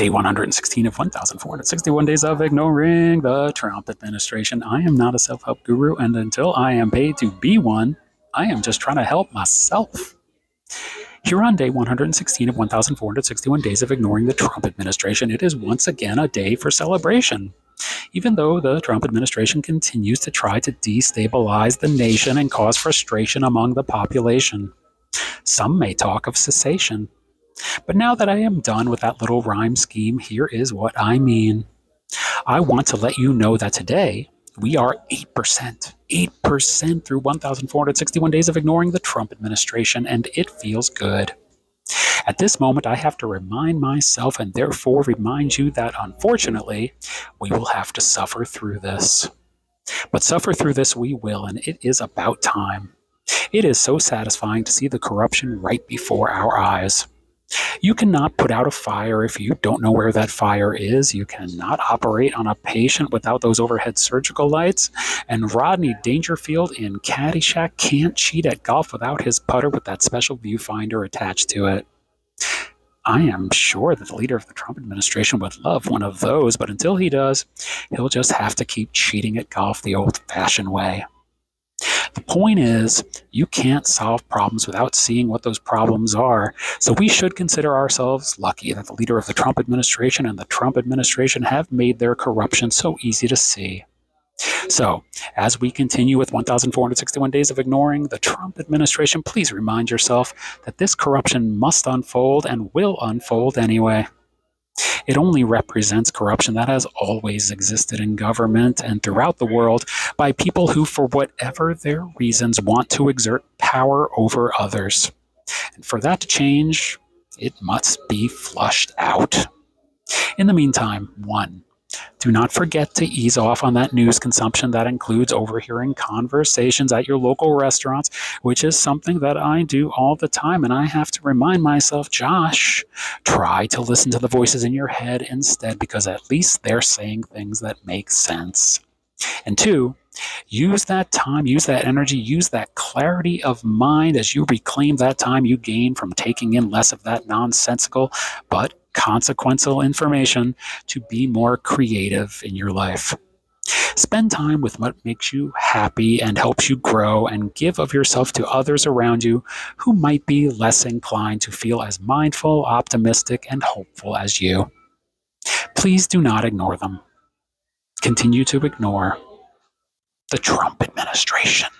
Day 116 of 1,461 days of ignoring the Trump administration. I am not a self-help guru, and until I am paid to be one, I am just trying to help myself. Here on day 116 of 1,461 days of ignoring the Trump administration, it is once again a day for celebration. Even though the Trump administration continues to try to destabilize the nation and cause frustration among the population. Some may talk of cessation. But now that I am done with that little rhyme scheme, here is what I mean. I want to let you know that today we are 8% through 1,461 days of ignoring the Trump administration, and it feels good. At this moment, I have to remind myself and therefore remind you that unfortunately, we will have to suffer through this. But suffer through this we will, and it is about time. It is so satisfying to see the corruption right before our eyes. You cannot put out a fire if you don't know where that fire is. You cannot operate on a patient without those overhead surgical lights. And Rodney Dangerfield in Caddyshack can't cheat at golf without his putter with that special viewfinder attached to it. I am sure that the leader of the Trump administration would love one of those, but until he does, he'll just have to keep cheating at golf the old-fashioned way. The point is, you can't solve problems without seeing what those problems are. So we should consider ourselves lucky that the leader of the Trump administration and the Trump administration have made their corruption so easy to see. So, as we continue with 1,461 days of ignoring the Trump administration, please remind yourself that this corruption must unfold and will unfold anyway. It only represents corruption that has always existed in government and throughout the world by people who, for whatever their reasons, want to exert power over others. And for that to change, it must be flushed out. In the meantime, 1. Do not forget to ease off on that news consumption that includes overhearing conversations at your local restaurants, which is something that I do all the time, and I have to remind myself, Josh, try to listen to the voices in your head instead, because at least they're saying things that make sense. And 2, use that time, use that energy, use that clarity of mind as you reclaim that time you gain from taking in less of that nonsensical but consequential information to be more creative in your life. Spend time with what makes you happy and helps you grow, and give of yourself to others around you who might be less inclined to feel as mindful, optimistic, and hopeful as you. Please do not ignore them. Continue to ignore the Trump administration.